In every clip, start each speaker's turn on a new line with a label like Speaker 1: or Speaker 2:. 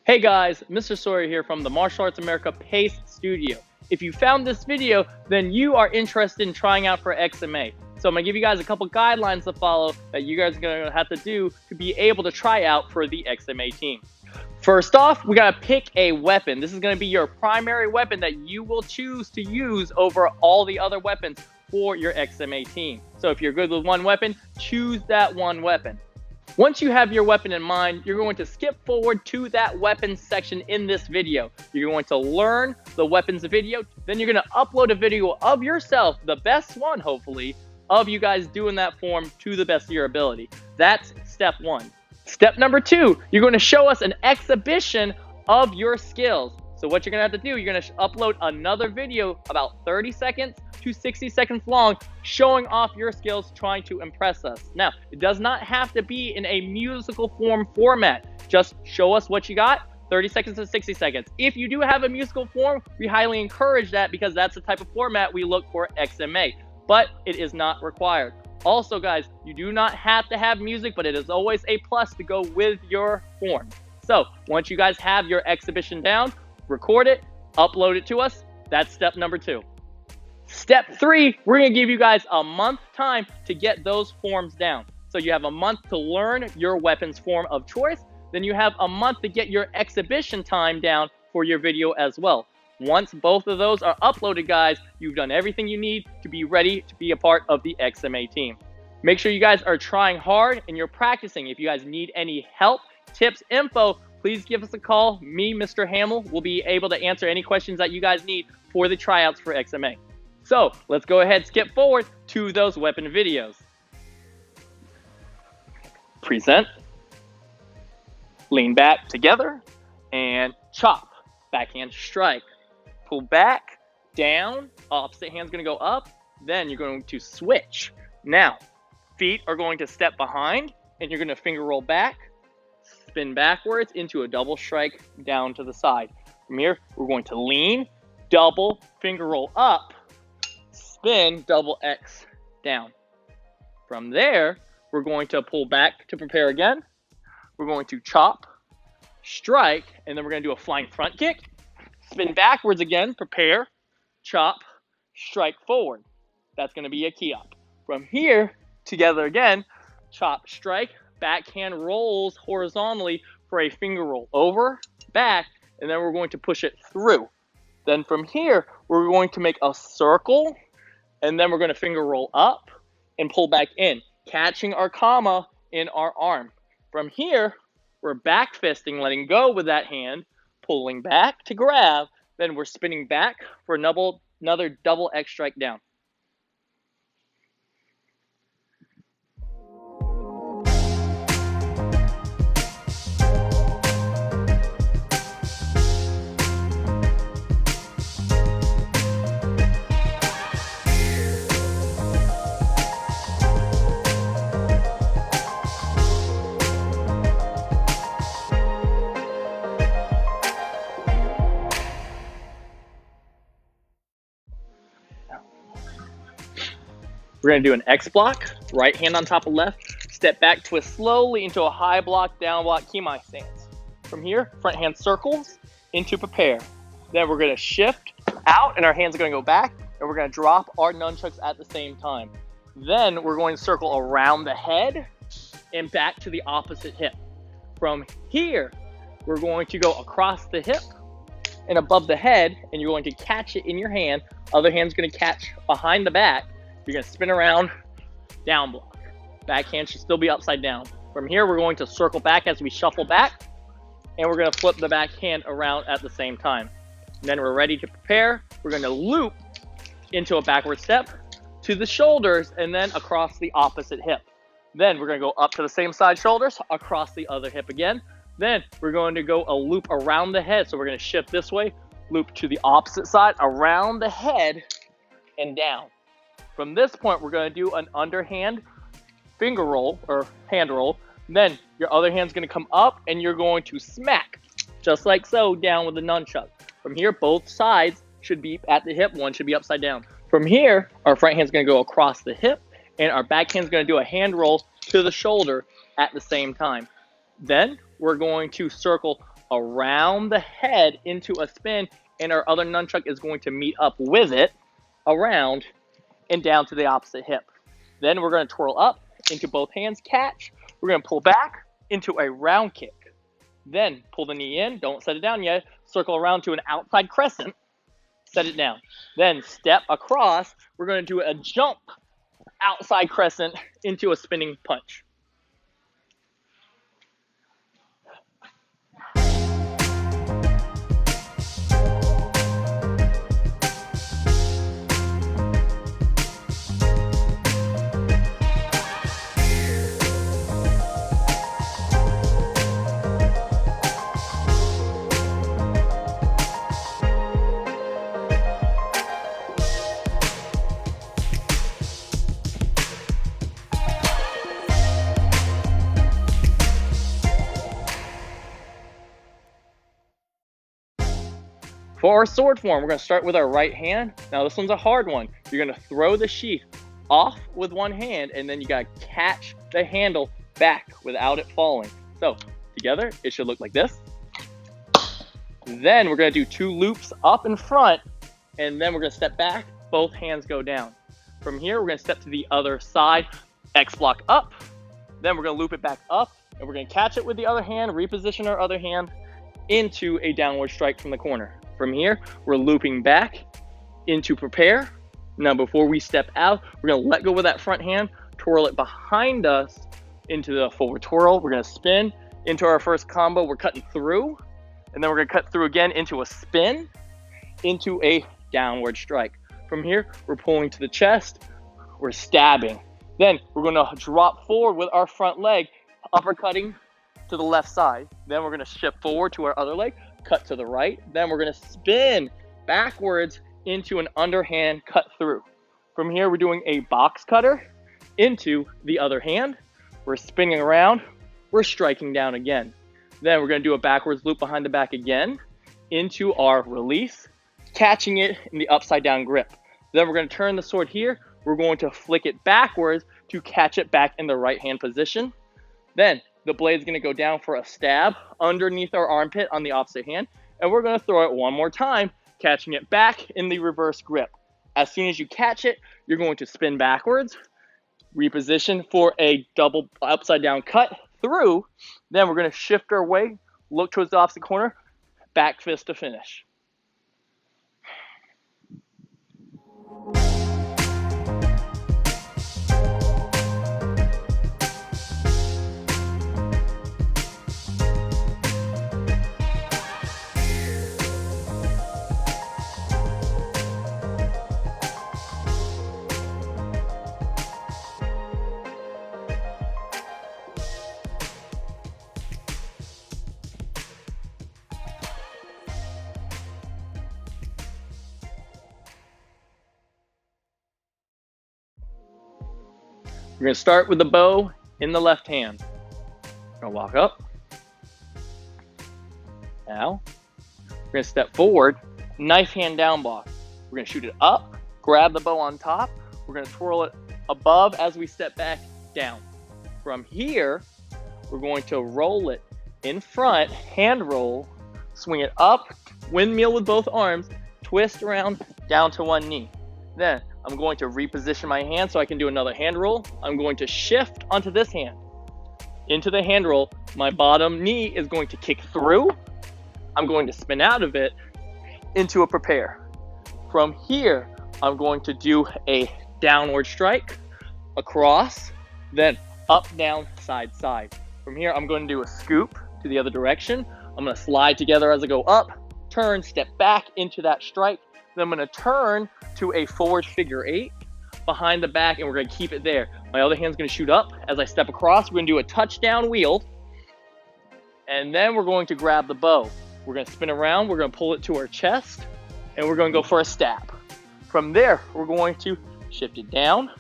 Speaker 1: Hey guys, Mr. Sawyer here from the Martial Arts America PACE Studio. If you found this video, then you are interested in trying out for XMA. So I'm gonna give you guys a couple guidelines to follow that you guys are gonna have to do to be able to try out for the XMA team. First off, we gotta pick a weapon. This is gonna be your primary weapon that you will choose to use over all the other weapons for your XMA team. So if you're good with one weapon, choose that one weapon. Once you have your weapon in mind, you're going to skip forward to that weapons section in this video. You're going to learn the weapons video, then you're going to upload a video of yourself, the best one hopefully, of you guys doing that form to the best of your ability. That's step one. Step number two, you're going to show us an exhibition of your skills. So what you're going to have to do, you're going to upload another video about 30 seconds to 60 seconds long, showing off your skills, trying to impress us. Now, it does not have to be in a musical format. Just show us what you got, 30 seconds to 60 seconds. If you do have a musical form, we highly encourage that because that's the type of format we look for XMA, but it is not required. Also, guys, you do not have to have music, but it is always a plus to go with your form. So once you guys have your exhibition down, record it, upload it to us. That's step number two. Step three, we're gonna give you guys a month time to get those forms down. So you have a month to learn your weapons form of choice. Then you have a month to get your exhibition time down for your video as well. Once both of those are uploaded, guys, you've done everything you need to be ready to be a part of the XMA team. Make sure you guys are trying hard and you're practicing. If you guys need any help, tips, info, please give us a call. Me, Mr. Hamill, will be able to answer any questions that you guys need for the tryouts for XMA. So let's go ahead and skip forward to those weapon videos. Present, lean back together, and chop, backhand strike. Pull back, down, opposite hand's gonna go up, then you're going to switch. Now, feet are going to step behind, and you're gonna finger roll back, spin backwards into a double strike down to the side. From here, we're going to lean, double, finger roll up, spin, double X down. From there, we're going to pull back to prepare again. We're going to chop, strike, and then we're going to do a flying front kick. Spin backwards again, prepare, chop, strike forward. That's going to be a key up. From here, together again, chop, strike, backhand rolls horizontally for a finger roll over, back, and then we're going to push it through. Then from here, we're going to make a circle, and then we're going to finger roll up and pull back in, catching our comma in our arm. From here, we're back fisting, letting go with that hand, pulling back to grab, then we're spinning back for another double X strike down. We're going to do an X block, right hand on top of left, step back, twist slowly into a high block, down block, Kimai stance. From here, front hand circles into prepare. Then we're going to shift out and our hands are going to go back and we're going to drop our nunchucks at the same time. Then we're going to circle around the head and back to the opposite hip. From here, we're going to go across the hip and above the head and you're going to catch it in your hand. Other hand's going to catch behind the back. You're going to spin around, down block. Backhand should still be upside down. From here, we're going to circle back as we shuffle back, and we're going to flip the backhand around at the same time. And then we're ready to prepare. We're going to loop into a backward step to the shoulders and then across the opposite hip. Then we're going to go up to the same side shoulders, across the other hip again. Then we're going to go a loop around the head. So we're going to shift this way, loop to the opposite side, around the head, and down. From this point, we're going to do an underhand finger roll or hand roll. Then your other hand's going to come up and you're going to smack, just like so, down with the nunchuck. From here, both sides should be at the hip. One should be upside down. From here, our front hand's going to go across the hip and our back hand's going to do a hand roll to the shoulder at the same time. Then we're going to circle around the head into a spin, and our other nunchuck is going to meet up with it around and down to the opposite hip. Then we're going to twirl up into both hands, catch. We're going to pull back into a round kick. Then pull the knee in, don't set it down yet. Circle around to an outside crescent, set it down. Then step across. We're going to do a jump outside crescent into a spinning punch. For our sword form, we're going to start with our right hand. Now this one's a hard one. You're going to throw the sheath off with one hand, and then you got to catch the handle back without it falling. So together, it should look like this. Then we're going to do 2 loops up in front, and then we're going to step back. Both hands go down. From here, we're going to step to the other side, X block up. Then we're going to loop it back up, and we're going to catch it with the other hand, reposition our other hand into a downward strike from the corner. From here, we're looping back into prepare. Now, before we step out, we're going to let go with that front hand, twirl it behind us into the forward twirl. We're going to spin into our first combo. We're cutting through, and then we're going to cut through again into a spin, into a downward strike. From here, we're pulling to the chest, we're stabbing. Then we're going to drop forward with our front leg, uppercutting to the left side. Then we're going to shift forward to our other leg, cut to the right. Then we're going to spin backwards into an underhand cut through. From here, we're doing a box cutter into the other hand. We're spinning around, we're striking down again. Then we're going to do a backwards loop behind the back again into our release, catching it in the upside down grip. Then we're going to turn the sword here. We're going to flick it backwards to catch it back in the right hand position. Then the blade's going to go down for a stab underneath our armpit on the opposite hand, and we're going to throw it one more time, catching it back in the reverse grip. As soon as you catch it, you're going to spin backwards, reposition for a double upside down cut through. Then we're going to shift our way, look towards the opposite corner, back fist to finish. We're going to start with the bow in the left hand. We're going to walk up. Now, we're going to step forward, knife hand down block. We're going to shoot it up, grab the bow on top. We're going to twirl it above as we step back down. From here, we're going to roll it in front, hand roll, swing it up, windmill with both arms, twist around, down to one knee. Then I'm going to reposition my hand so I can do another hand roll. I'm going to shift onto this hand. Into the hand roll, my bottom knee is going to kick through. I'm going to spin out of it into a prepare. From here, I'm going to do a downward strike, across, then up, down, side, side. From here, I'm going to do a scoop to the other direction. I'm going to slide together as I go up, turn, step back into that strike. Then I'm going to turn to a forward figure 8 behind the back, and we're going to keep it there. My other hand's going to shoot up. As I step across, we're going to do a touchdown wheel, and then we're going to grab the bow. We're going to spin around, we're going to pull it to our chest, and we're going to go for a stab. From there, we're going to shift it down,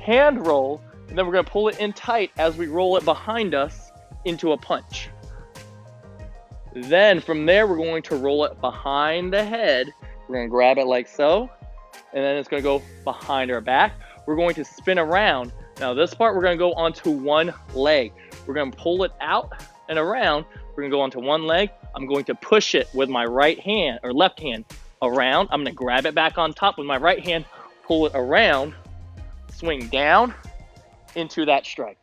Speaker 1: hand roll, and then we're going to pull it in tight as we roll it behind us into a punch. Then from there, we're going to roll it behind the head. We're going to grab it like so, and then it's going to go behind our back. We're going to spin around. Now this part, we're going to go onto one leg. We're going to pull it out and around. We're going to go onto one leg, I'm going to push it with my right hand or left hand around. I'm going to grab it back on top with my right hand, pull it around, swing down into that strike.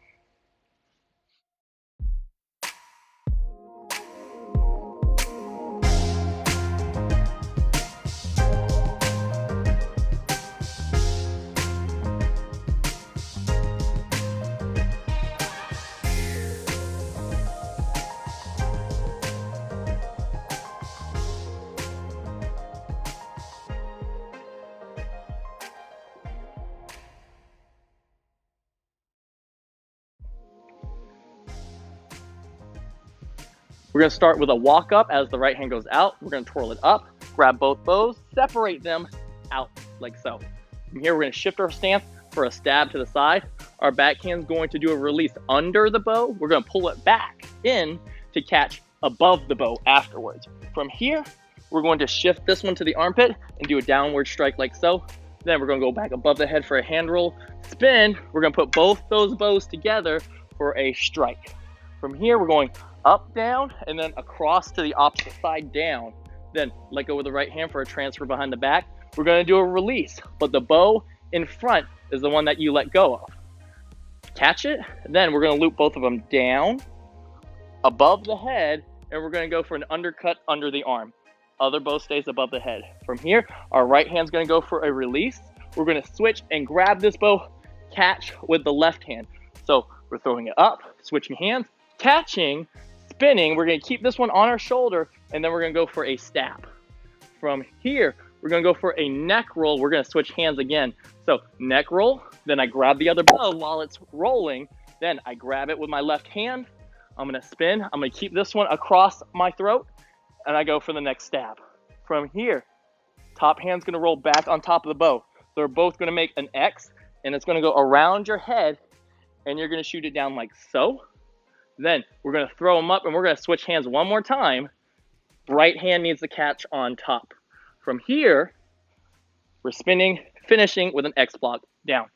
Speaker 1: We're going to start with a walk up as the right hand goes out. We're going to twirl it up, grab both bows, separate them out like so. From here, we're going to shift our stance for a stab to the side. Our backhand's going to do a release under the bow. We're going to pull it back in to catch above the bow afterwards. From here, we're going to shift this one to the armpit and do a downward strike like so. Then we're going to go back above the head for a hand roll, spin. We're going to put both those bows together for a strike. From here, we're going up, down, and then across to the opposite side, down. Then let go with the right hand for a transfer behind the back. We're going to do a release, but the bow in front is the one that you let go of. Catch it, then we're going to loop both of them down, above the head, and we're going to go for an undercut under the arm. Other bow stays above the head. From here, our right hand's going to go for a release. We're going to switch and grab this bow, catch with the left hand. So we're throwing it up, switching hands, catching, spinning. We're going to keep this one on our shoulder, and then we're going to go for a stab. From here, we're going to go for a neck roll. We're going to switch hands again. So neck roll, then I grab the other bow while it's rolling. Then I grab it with my left hand. I'm going to spin. I'm going to keep this one across my throat, and I go for the next stab. From here, top hand's going to roll back on top of the bow. They're both going to make an X, and it's going to go around your head, and you're going to shoot it down like so. Then we're going to throw them up, and we're going to switch hands one more time. Right hand needs to catch on top. From here, we're spinning, finishing with an X block down.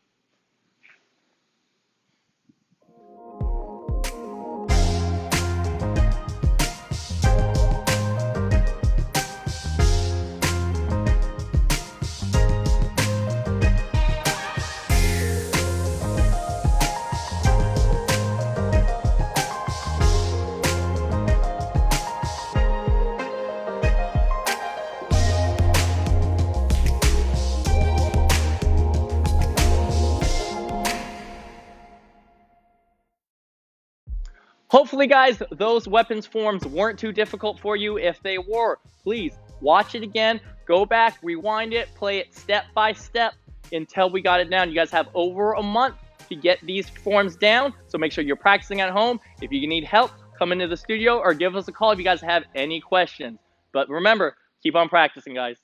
Speaker 1: Hopefully, guys, those weapons forms weren't too difficult for you. If they were, please watch it again, go back, rewind it, play it step by step until we got it down. You guys have over a month to get these forms down, so make sure you're practicing at home. If you need help, come into the studio or give us a call if you guys have any questions. But remember, keep on practicing, guys.